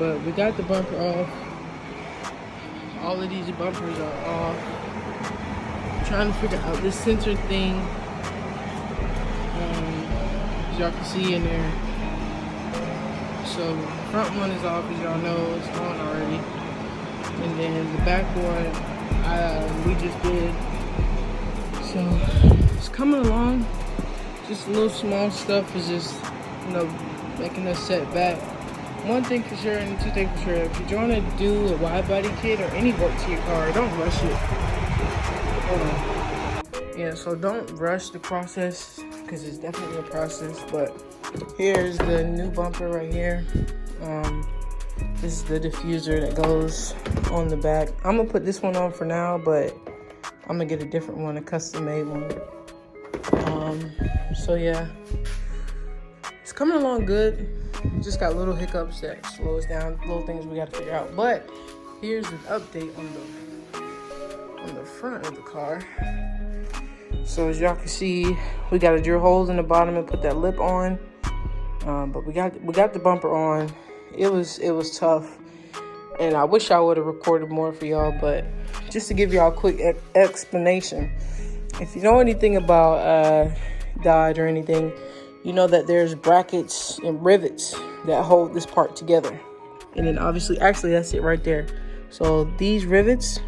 But we got the bumper off. All of these bumpers are off. I'm trying to figure out this sensor thing. As y'all can see in there. So the front one is off, as y'all know, it's on already. And then the back one, we just did. So it's coming along. Just a little small stuff is just, you know, making us set back. One thing for sure, and two things for sure, if you're trying to do a wide body kit or any work to your car, don't rush it. Yeah, so don't rush the process, because it's definitely a process. But here's the new bumper right here. This is the diffuser that goes on the back. I'm gonna put this one on for now, but I'm gonna get a different one, a custom made one. So yeah, it's coming along good. Just got little hiccups that slow us down, little things we gotta figure out. But here's an update on the front of the car. So as y'all can see, we gotta drill holes in the bottom and put that lip on. But we got the bumper on. It was tough, and I wish I would have recorded more for y'all. But just to give y'all a quick explanation, if you know anything about Dodge or anything, you know that there's brackets and rivets that hold this part together. And then actually that's it right there. So these rivets,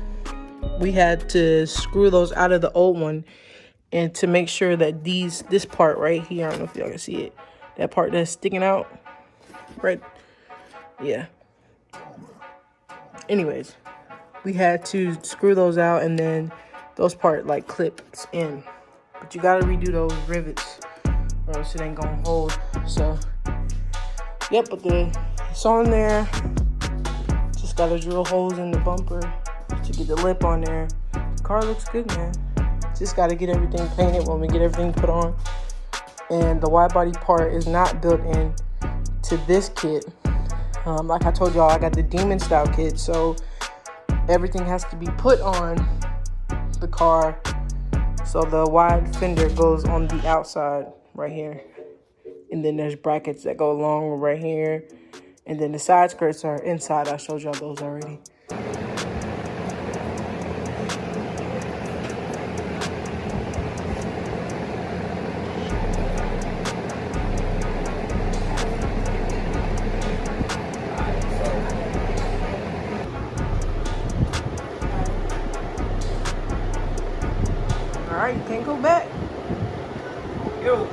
we had to screw those out of the old one, and to make sure that this part right here, I don't know if y'all can see it, that part that's sticking out, right? Yeah. Anyways, we had to screw those out, and then those part like clips in. But you gotta redo those rivets, or else it ain't gonna hold. So, yep, but it's on there. Just gotta drill holes in the bumper to get the lip on there. The car looks good, man. Just gotta get everything painted when we get everything put on. And the wide body part is not built in to this kit. Like I told y'all, I got the Demon style kit, so everything has to be put on the car. So the wide fender goes on the outside right here, and then there's brackets that go along right here, and then the side skirts are inside. I showed y'all those already. All right, you can't go back. Yo.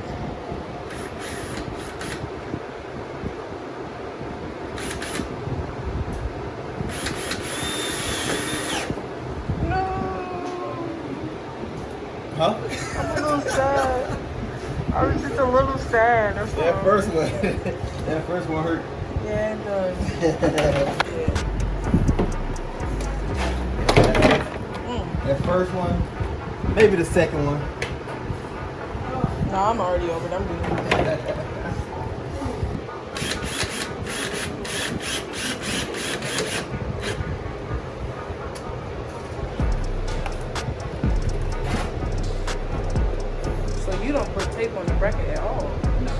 Huh? I'm a little sad. I was just a little sad. That's all. That first one. That first one hurt. Yeah, it does. That first one. Maybe the second one. No, I'm already over it. I'm good. So you don't put tape on the bracket at all? No.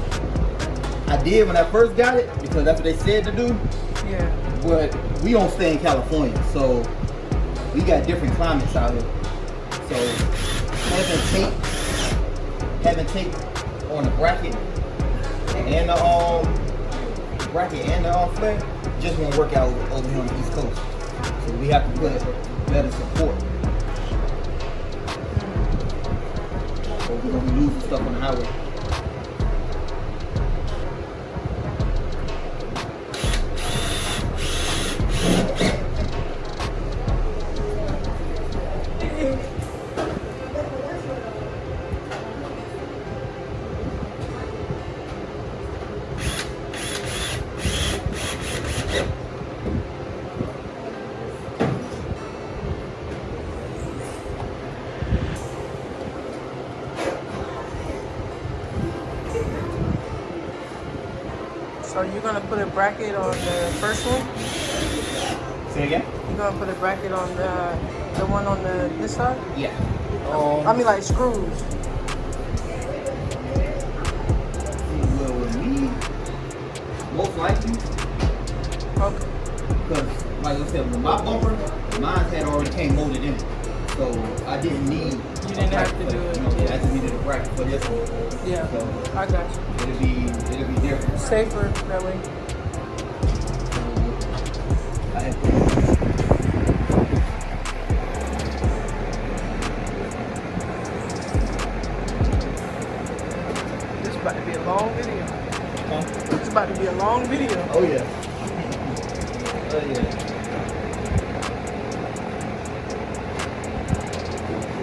I did when I first got it, because that's what they said to do. Yeah. But we don't stay in California, so we got different climates out here. So having tape on the bracket and the flare just won't work out over here on the East Coast. So we have to put better support. So we're gonna be losing stuff on the highway. So you're gonna put a bracket on the first one? Say again? You're gonna put a bracket on the one on this side? Yeah. I mean like screws. Well, with me, most likely, Okay. Because, like I said, with my bumper, mine had already came molded in it. So I didn't need. You didn't have to do it. You know, I just needed a bracket for this one. Yeah. So I got you. it'll be different. Safer that way. I had to. This is about to be a long video. Huh? It's about to be a long video. Oh yeah. Oh yeah.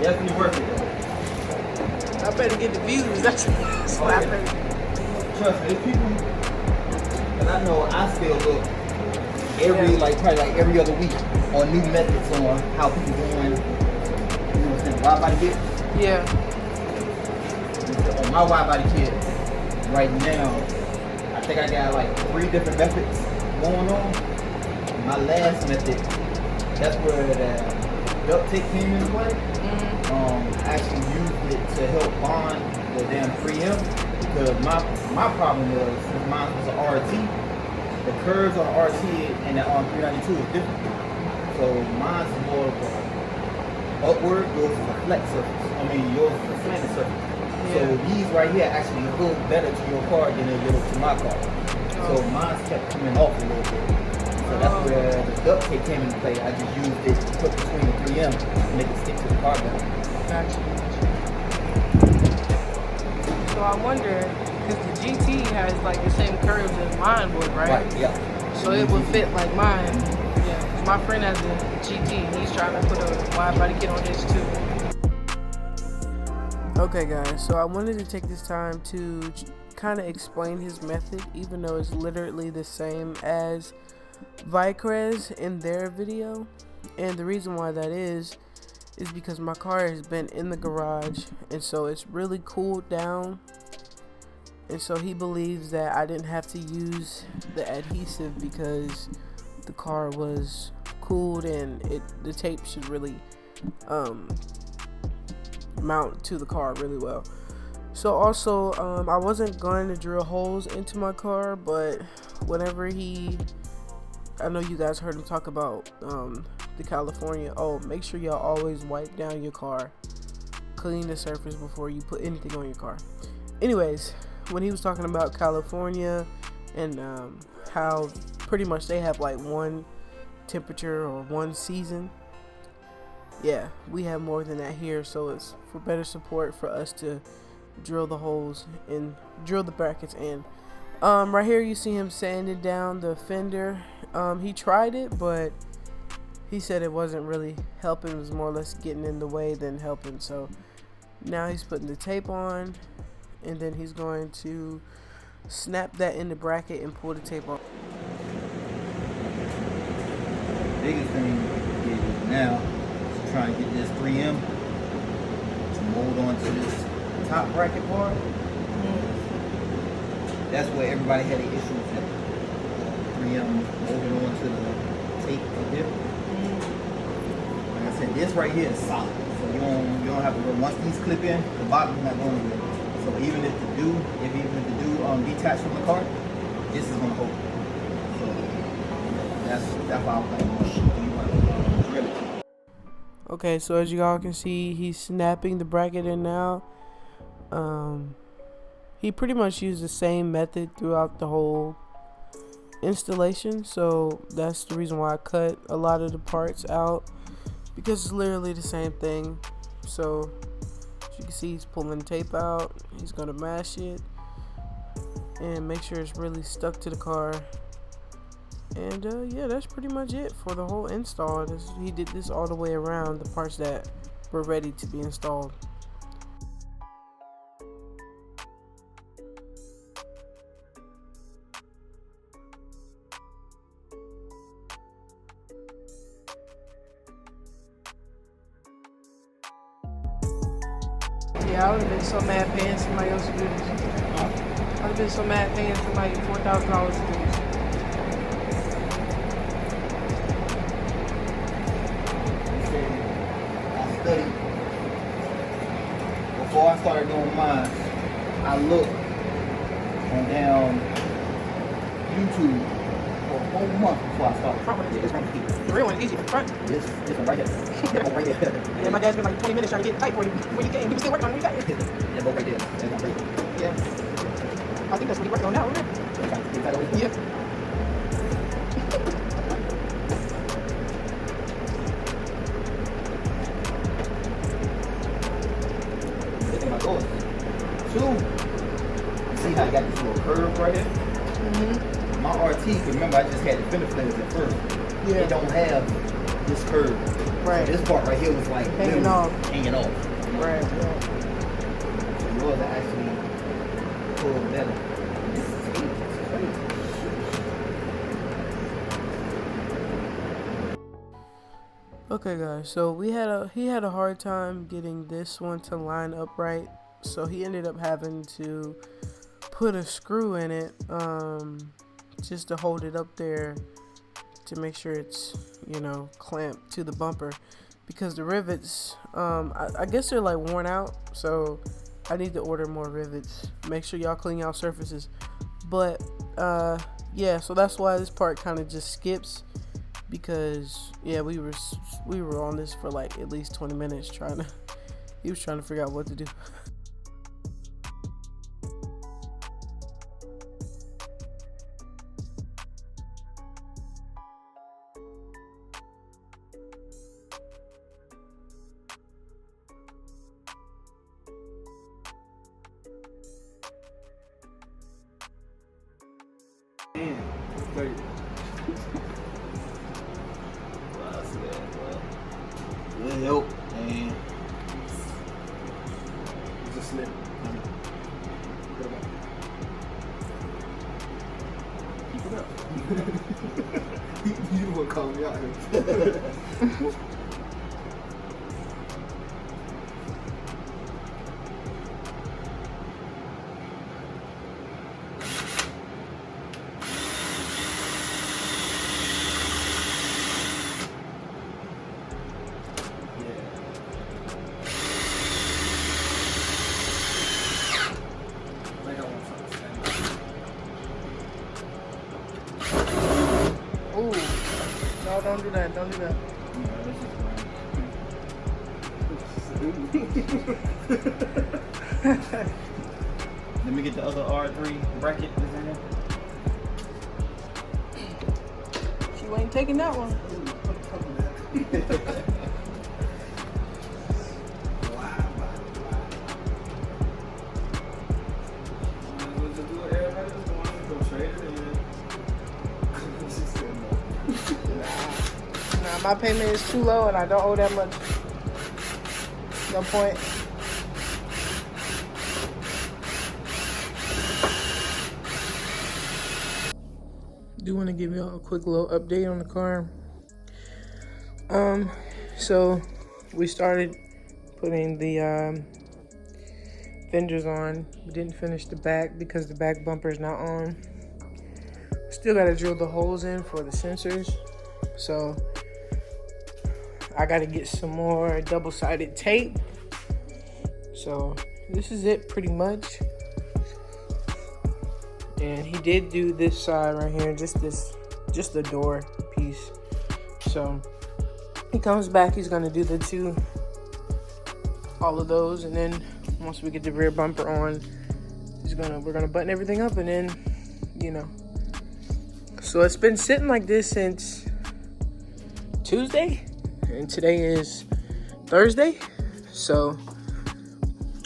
Definitely worth it. I better get the views. That's what I better. Trust me, there's people, and I know I still look every probably every other week on new methods on how people going. You know what I'm saying? Widebody kit. Yeah. On my widebody kit right now, I think I got like 3 different methods going on. My last method, that's where the duct tape came into play. I actually used it to help bond the damn 3M because my problem was since mine was an RT, the curves on RT and the 392 is different. So mine's more of a upward, yours is a flex surface. I mean yours is a slanted surface. So these right here actually look better to your car than they look to my car. So mine's kept coming off a little bit. So that's where the duct tape came into play. I just used it to put between the 3M to make it stick to the car better. Gotcha. So I wonder, because the GT has like the same curves as mine would, right? Right, yeah. So it would fit like mine. Yeah. 'Cause my friend has a GT and he's trying to put a wide body kit on his too. Okay guys, so I wanted to take this time to kind of explain his method, even though it's literally the same as Vicrez in their video. And the reason why that is because my car has been in the garage and so it's really cooled down, and so he believes that I didn't have to use the adhesive because the car was cooled and the tape should really mount to the car really well. So also I wasn't going to drill holes into my car, but whenever I know you guys heard him talk about the California. Oh, make sure y'all always wipe down your car, clean the surface before you put anything on your car. Anyways, when he was talking about California and how pretty much they have like one temperature or one season, yeah, we have more than that here. So it's for better support for us to drill the holes and drill the brackets in. Right here you see him sanding down the fender. He tried it, but he said it wasn't really helping. It was more or less getting in the way than helping. So now he's putting the tape on, and then he's going to snap that in the bracket and pull the tape off. The biggest thing is now is trying to get this 3M to mold onto this top bracket part. That's where everybody had the issue with it. 3M molding onto the tape of it. Like I said, this right here is solid. So you don't have to go. Once these clip in, the bottom is not going anywhere. So even if the do detach from the car, this is gonna hold. So that's why I'm like, really. Okay, so as you all can see, he's snapping the bracket in now. He pretty much used the same method throughout the whole installation, so that's the reason why I cut a lot of the parts out, because it's literally the same thing. So as you can see, he's pulling the tape out, he's gonna mash it and make sure it's really stuck to the car. And yeah, that's pretty much it for the whole install. He did this all the way around the parts that were ready to be installed. Yeah, I would have been so mad paying somebody else to do this. I would have been so mad paying somebody $4,000 to do this. I studied. Before I started doing mine, I looked on down YouTube for whole month before I start. The front one is It's right. right here. The real one is easy, but the front. This one right here. That one right there. And my dad spent like 20 minutes trying to get it tight for you when you came. He was still working on it when you got here. That one right there. That one right there. Yeah. I think that's what he's working on now, isn't it? Yeah. Two, see how I got this little curve right here? Mm-hmm. My RT, remember I just had the fender flares at first. Yeah. It don't have this curve. Right. So this part right here was like Hanging off. Hanging off. Right, yeah. So yours are actually pulled better. This is crazy. Okay guys, so he had a hard time getting this one to line up right, so he ended up having to put a screw in it just to hold it up there to make sure it's, you know, clamped to the bumper, because the rivets I guess they're like worn out, so I need to order more rivets. Make sure y'all clean y'all surfaces. But yeah, so that's why this part kind of just skips, because yeah, we were on this for like at least 20 minutes he was trying to figure out what to do. Good help, and It's a slip. Keep it up. You want to call me out here. Ooh, no, don't do that, don't do that. let me get the other R3 bracket that's in there. You ain't taking that one. Nah, my payment is too low and I don't owe that much. No point. Do want to give you a quick little update on the car. So we started putting the fenders on. We didn't finish the back because the back bumper is not on. Still got to drill the holes in for the sensors. So I got to get some more double-sided tape. So this is it pretty much. And he did do this side right here, just the door piece. So he comes back, he's gonna do all of those, and then once we get the rear bumper on, we're gonna button everything up, and then, you know. So it's been sitting like this since Tuesday, and today is Thursday. So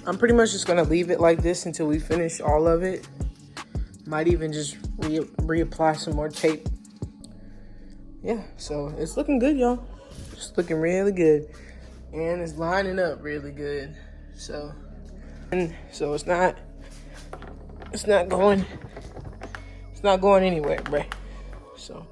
I'm pretty much just gonna leave it like this until we finish all of it. Might even just reapply some more tape. Yeah, so it's looking good, y'all. It's looking really good. And it's lining up really good. So it's not going anywhere, bruh. So